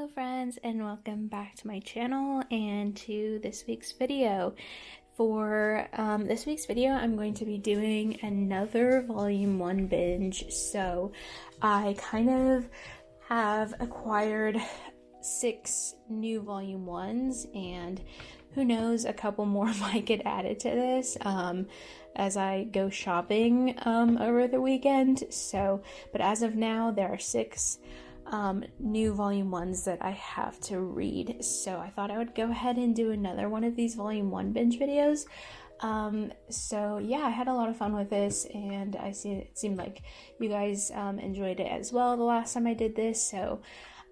Hello friends, and welcome back to my channel and to this week's video. For this week's video, I'm going to be doing another volume 1 binge. So I kind of have acquired 6 new volume 1s, and who knows, a couple more might get added to this as I go shopping over the weekend. So, but as of now, there are 6 new volume 1s that I have to read. So I thought I would go ahead and do another one of these volume 1 binge videos. So yeah, I had a lot of fun with this, and it seemed like you guys enjoyed it as well the last time I did this. So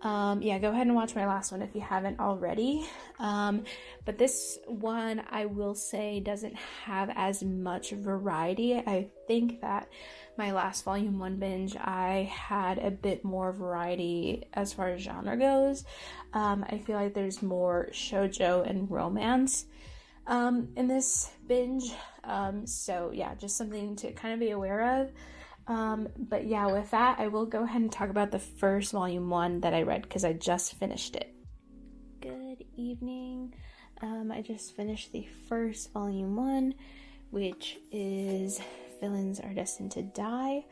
yeah, go ahead and watch my last one if you haven't already. But this one, I will say, doesn't have as much variety. I think that my last volume 1 binge, I had a bit more variety as far as genre goes. I feel like there's more shoujo and romance in this binge. So yeah, just something to kind of be aware of. But yeah, with that, I will go ahead and talk about the first volume 1 that I read because I just finished it. Good evening. I just finished the first volume 1, which is Villains Are Destined to Die.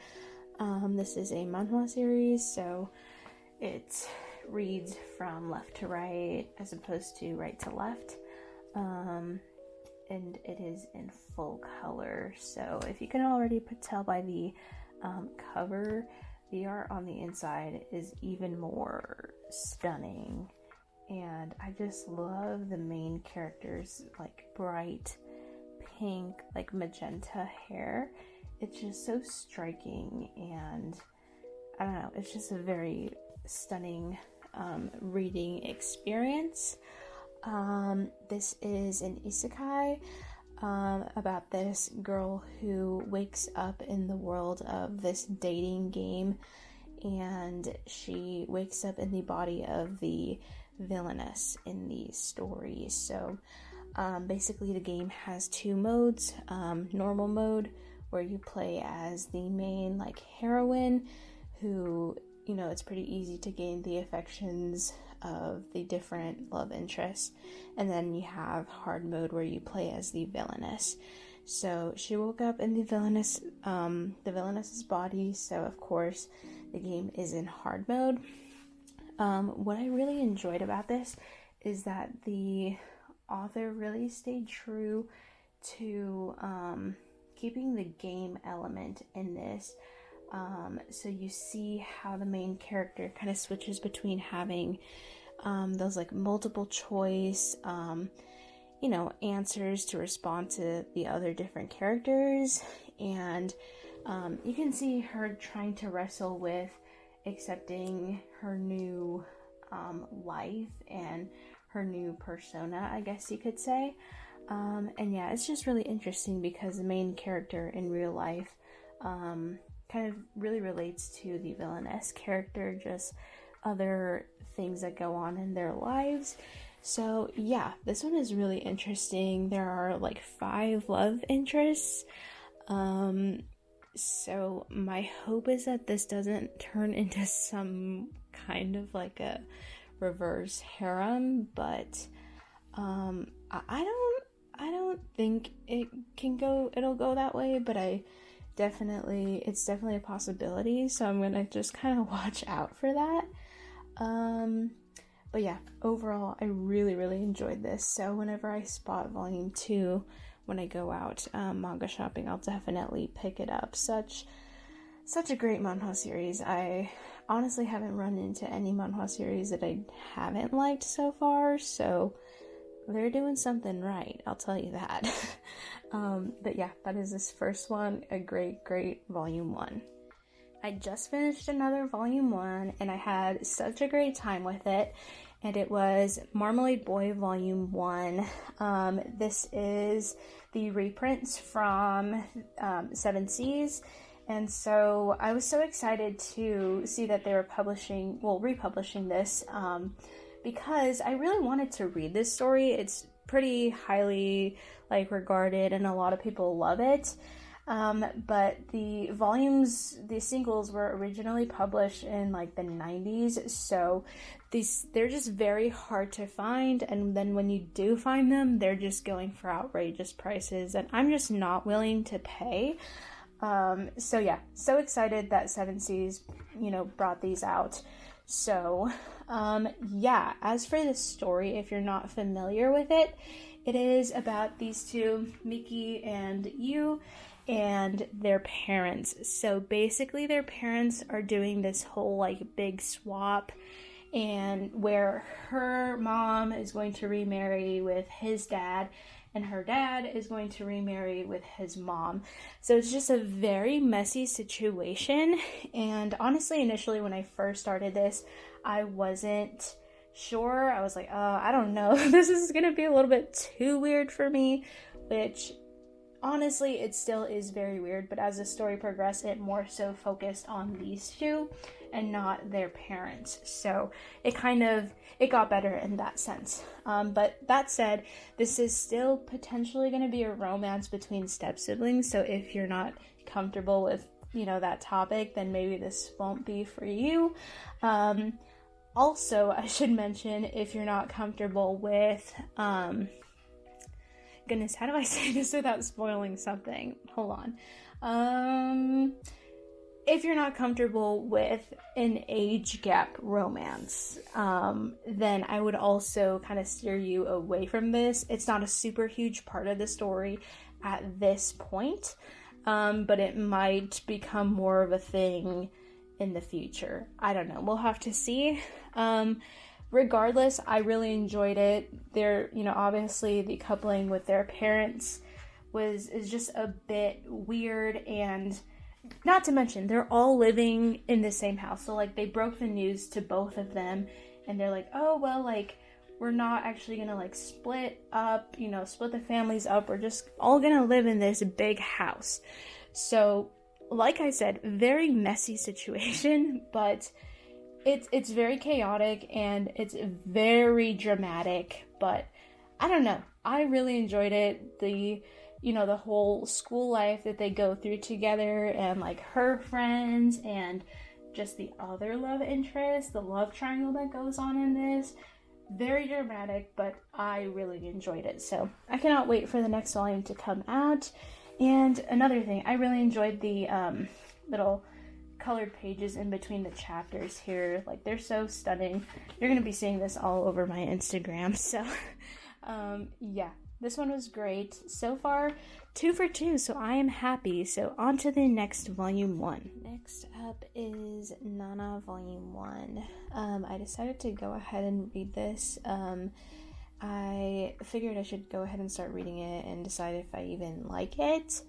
This is a manhwa series, so it reads from left to right as opposed to right to left. And it is in full color. So if you can already tell by the cover, the art on the inside is even more stunning. And I just love the main character's like bright pink, like magenta hair. It's just so striking, and I don't know, it's just a very stunning reading experience. This is an isekai about this girl who wakes up in the world of this dating game, and she wakes up in the body of the villainess in the story. So basically the game has 2 modes. Normal mode, where you play as the main like heroine who, you know, it's pretty easy to gain the affections of the different love interests. And then you have hard mode, where you play as the villainess. So she woke up in the villainess's body, so of course the game is in hard mode. What I really enjoyed about this is that the author really stayed true to keeping the game element in this. So you see how the main character kind of switches between having those like multiple choice, answers to respond to the other different characters. And you can see her trying to wrestle with accepting her new life and her new persona, I guess you could say. And yeah, it's just really interesting because the main character in real life kind of really relates to the villainess character, just other things that go on in their lives. So yeah, this one is really interesting. There are like 5 love interests. So my hope is that this doesn't turn into some kind of like a reverse harem, but I don't think it'll go that way, but it's definitely a possibility, so I'm gonna just kind of watch out for that. But yeah, overall, I really, really enjoyed this. So whenever I spot volume 2, when I go out manga shopping, I'll definitely pick it up. Such a great manhwa series. I honestly haven't run into any manhwa series that I haven't liked so far, so they're doing something right, I'll tell you that. But yeah, that is this first one, a great volume 1. I just finished another volume 1, and I had such a great time with it, and it was Marmalade Boy volume 1. This is the reprints from 7 Seas, and so I was so excited to see that they were republishing this, because I really wanted to read this story. It's pretty highly regarded, and a lot of people love it. But the singles were originally published in like the 90s, so they're just very hard to find, and then when you do find them, they're just going for outrageous prices, and I'm just not willing to pay. So yeah, so excited that Seven Seas, brought these out. So, yeah, as for the story, if you're not familiar with it, it is about these two, Miki and Yu, and their parents. So basically their parents are doing this whole like big swap, and where her mom is going to remarry with his dad, and her dad is going to remarry with his mom. So it's just a very messy situation. And honestly, initially when I first started this, I wasn't sure. I was like, I don't know. This is going to be a little bit too weird for me, which honestly, it still is very weird. But as the story progressed, it more so focused on these two and not their parents. So it got better in that sense. But that said, this is still potentially going to be a romance between step siblings. So if you're not comfortable with, that topic, then maybe this won't be for you. Also, I should mention, if you're not comfortable with, goodness, how do I say this without spoiling something? Hold on. If you're not comfortable with an age gap romance, then I would also kind of steer you away from this. It's not a super huge part of the story at this point, but it might become more of a thing in the future. I don't know. We'll have to see. Regardless, I really enjoyed it. They're, obviously the coupling with their parents is just a bit weird, and not to mention, they're all living in the same house. So, like, they broke the news to both of them, and they're like, oh, well, like, we're not actually gonna, like, split up, split the families up. We're just all gonna live in this big house. So, like I said, very messy situation, but it's very chaotic, and it's very dramatic, but I don't know. I really enjoyed it. The whole school life that they go through together, and like her friends, and just the other love interest, the love triangle that goes on in this. Very dramatic, but I really enjoyed it. So I cannot wait for the next volume to come out. And another thing, I really enjoyed the little colored pages in between the chapters here. Like, they're so stunning. You're going to be seeing this all over my Instagram. So, yeah. This one was great. So far, 2 for 2, so I am happy. So on to the next volume 1. Next up is Nana volume 1. I decided to go ahead and read this. I figured I should go ahead and start reading it and decide if I even like it.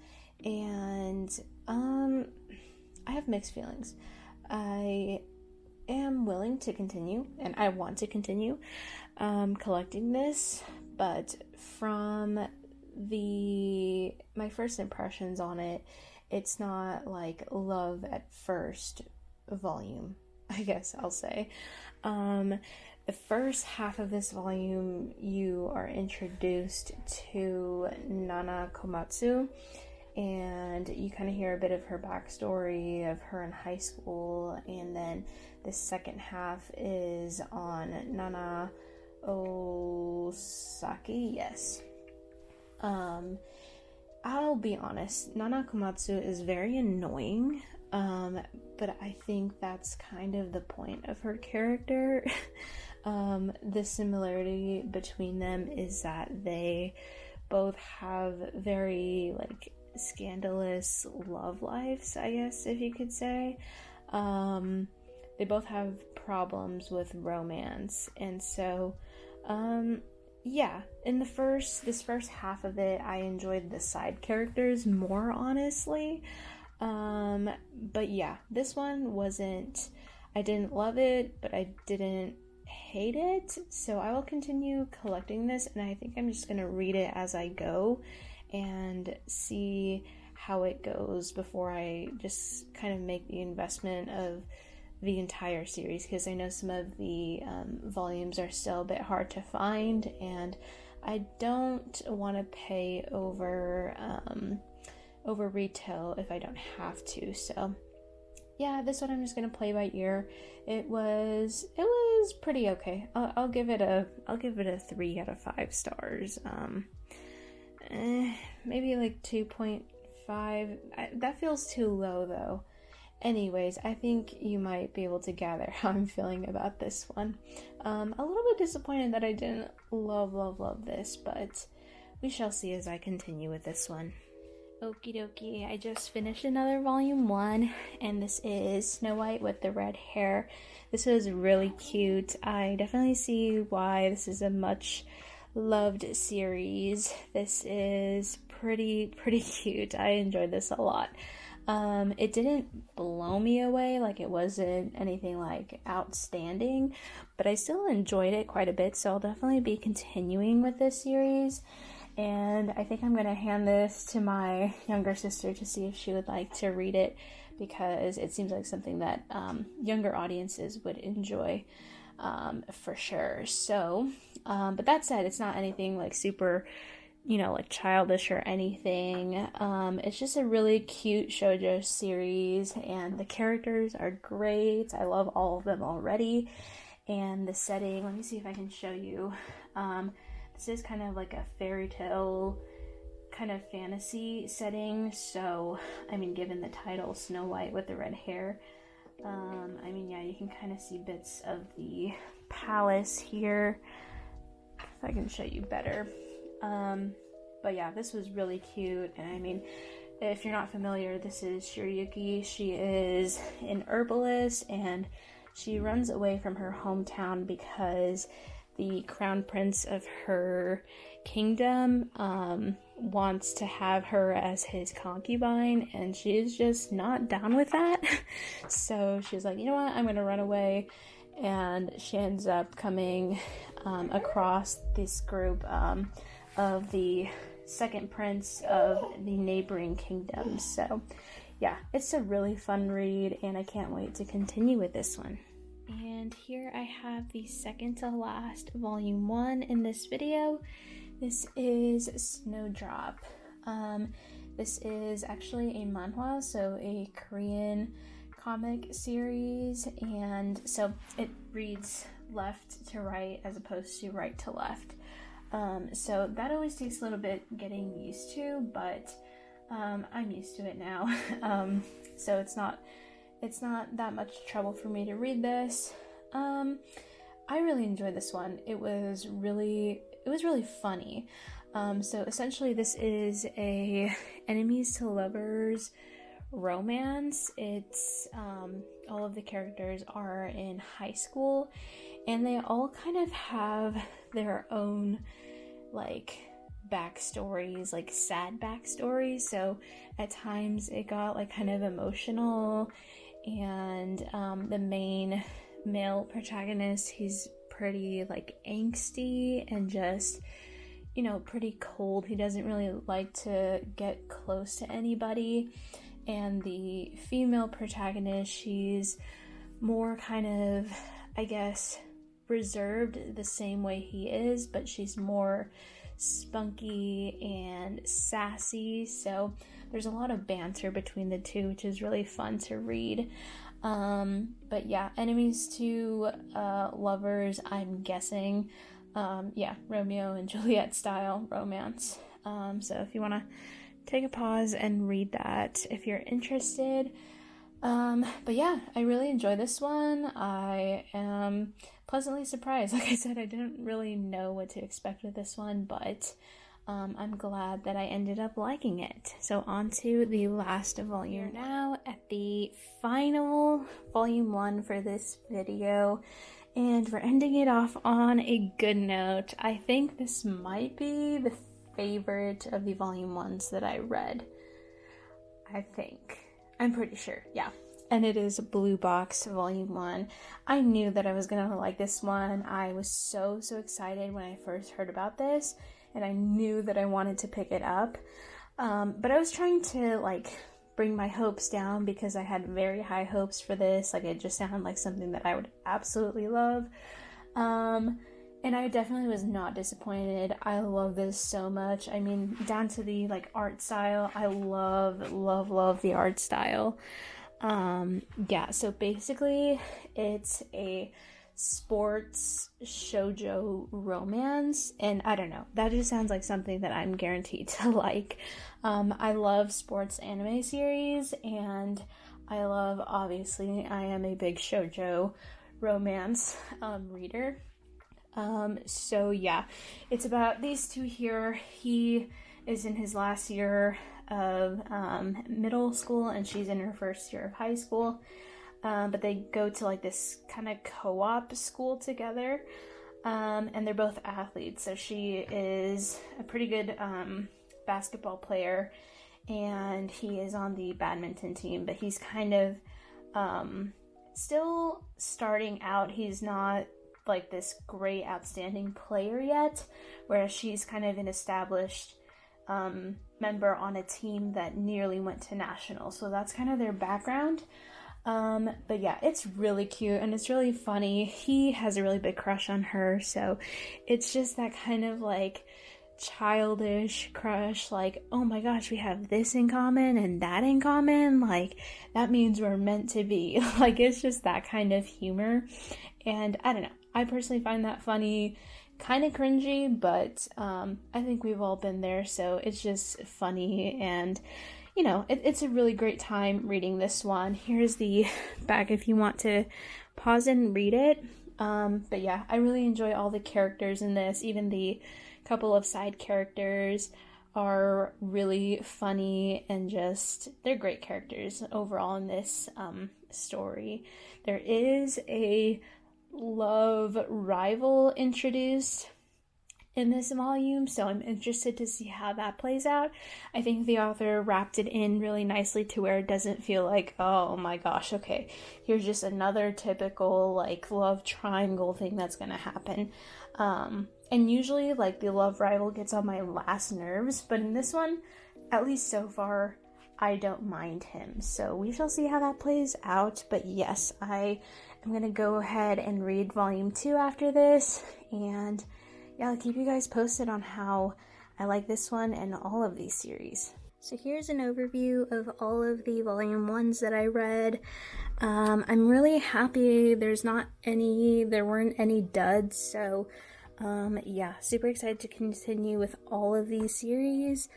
And I have mixed feelings. I am willing to continue, and I want to continue collecting this. But from my first impressions on it, it's not like love at first volume, I guess I'll say. The first half of this volume, you are introduced to Nana Komatsu, and you kind of hear a bit of her backstory of her in high school, and then the second half is on Nana Osaki, yes. I'll be honest, Nana Komatsu is very annoying, but I think that's kind of the point of her character. The similarity between them is that they both have very, like, scandalous love lives, I guess, if you could say. They both have problems with romance, and so, yeah, in this first half of it, I enjoyed the side characters more, honestly. But yeah, this one I didn't love it, but I didn't hate it, so I will continue collecting this, and I think I'm just gonna read it as I go and see how it goes before I just kind of make the investment of the entire series, because I know some of the volumes are still a bit hard to find, and I don't want to pay over over retail if I don't have to. So yeah, this one I'm just gonna play by ear. It was pretty okay. I'll give it a 3 out of 5 stars. Maybe like 2.5. That feels too low though. Anyways, I think you might be able to gather how I'm feeling about this one. A little bit disappointed that I didn't love this, but we shall see as I continue with this one. Okie dokie, I just finished another volume 1, and this is Snow White with the Red Hair. This was really cute. I definitely see why this is a much loved series. This is pretty cute. I enjoyed this a lot. It didn't blow me away, like it wasn't anything like outstanding, but I still enjoyed it quite a bit, so I'll definitely be continuing with this series. And I think I'm going to hand this to my younger sister to see if she would like to read it, because it seems like something that younger audiences would enjoy for sure. So, but that said, it's not anything like super, like childish or anything. It's just a really cute shoujo series, and the characters are great. I love all of them already. And the setting, let me see if I can show you. This is kind of like a fairy tale kind of fantasy setting. So, I mean, given the title, Snow White with the Red Hair, I mean, yeah, you can kind of see bits of the palace here. If I can show you better. But yeah, this was really cute. And I mean, if you're not familiar, this is Shiryuki. She is an herbalist, and she runs away from her hometown because the crown prince of her kingdom wants to have her as his concubine, and she's just not down with that. So she's like, you know what, I'm gonna run away. And she ends up coming across this group of the second prince of the neighboring kingdom. So yeah, it's a really fun read, and I can't wait to continue with this one. And here I have the second to last volume 1 in this video. This is Snowdrop. This is actually a manhwa, so a Korean comic series, and so it reads left to right as opposed to right to left. So that always takes a little bit getting used to, but I'm used to it now. So it's not that much trouble for me to read this. I really enjoyed this one. It was really funny. So essentially this is a enemies to lovers romance. It's all of the characters are in high school, and they all kind of have their own like backstories, like sad backstories. So at times it got like kind of emotional, and the main male protagonist, he's pretty like angsty and just, pretty cold. He doesn't really like to get close to anybody. And the female protagonist, she's more kind of, I guess, reserved the same way he is, but she's more spunky and sassy. So there's a lot of banter between the two, which is really fun to read. But yeah, enemies to lovers, I'm guessing. Yeah, Romeo and Juliet style romance. So if you want to take a pause and read that if you're interested. But yeah, I really enjoyed this one. I am pleasantly surprised. Like I said, I didn't really know what to expect with this one, but I'm glad that I ended up liking it. So on to the last volume. We're now at the final volume 1 for this video, and we're ending it off on a good note. I think this might be the favorite of the volume 1s that I read. I'm pretty sure, yeah. And it is Blue Box volume 1. I knew that I was gonna like this one. I was so excited when I first heard about this, and I knew that I wanted to pick it up. But I was trying to like bring my hopes down because I had very high hopes for this. Like, it just sounded like something that I would absolutely love. And I definitely was not disappointed. I love this so much. I mean, down to the like art style. I love the art style. Yeah, so basically it's a sports shoujo romance, and I don't know, that just sounds like something that I'm guaranteed to like. I love sports anime series, and I love, obviously, I am a big shoujo romance reader. So yeah, it's about these two here. He is in his last year of middle school, and she's in her first year of high school. But they go to like this kind of co-op school together, and they're both athletes. So she is a pretty good basketball player, and he is on the badminton team, but he's kind of still starting out. He's not like this great outstanding player yet, whereas she's kind of an established member on a team that nearly went to nationals. So that's kind of their background. But yeah, it's really cute and it's really funny. He has a really big crush on her, so it's just that kind of like childish crush, like, oh my gosh, we have this in common and that in common, like that means we're meant to be. Like, it's just that kind of humor, and I don't know, I personally find that funny, kind of cringy, but I think we've all been there, so it's just funny, and you know, it's a really great time reading this one. Here's the back if you want to pause and read it. But yeah, I really enjoy all the characters in this. Even the couple of side characters are really funny, and just, they're great characters overall in this story. There is a love rival introduced in this volume, so I'm interested to see how that plays out. I think the author wrapped it in really nicely to where it doesn't feel like, oh my gosh, okay, here's just another typical like love triangle thing that's gonna happen. And usually like the love rival gets on my last nerves, but in this one, at least so far, I don't mind him. So we shall see how that plays out. But yes, I am gonna go ahead and read volume 2 after this, and yeah, I'll keep you guys posted on how I like this one and all of these series. So here's an overview of all of the volume 1s that I read. I'm really happy there weren't any duds, so yeah, super excited to continue with all of these series.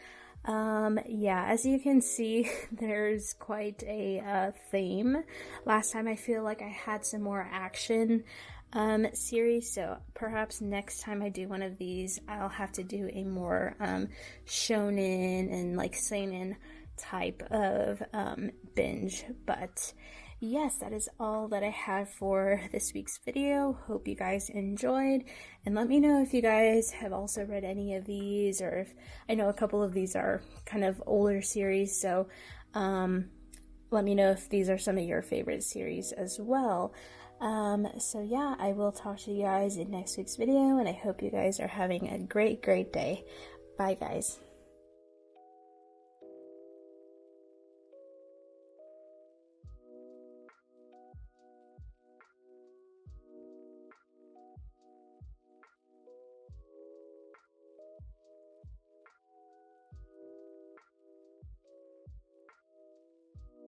Yeah, as you can see, there's quite a theme. Last time I feel like I had some more action series, so perhaps next time I do one of these, I'll have to do a more shonen and like seinen type of binge. But yes, that is all that I have for this week's video. Hope you guys enjoyed, and let me know if you guys have also read any of these, or if, I know a couple of these are kind of older series, so let me know if these are some of your favorite series as well. So yeah, I will talk to you guys in next week's video, and I hope you guys are having a great day. Bye guys.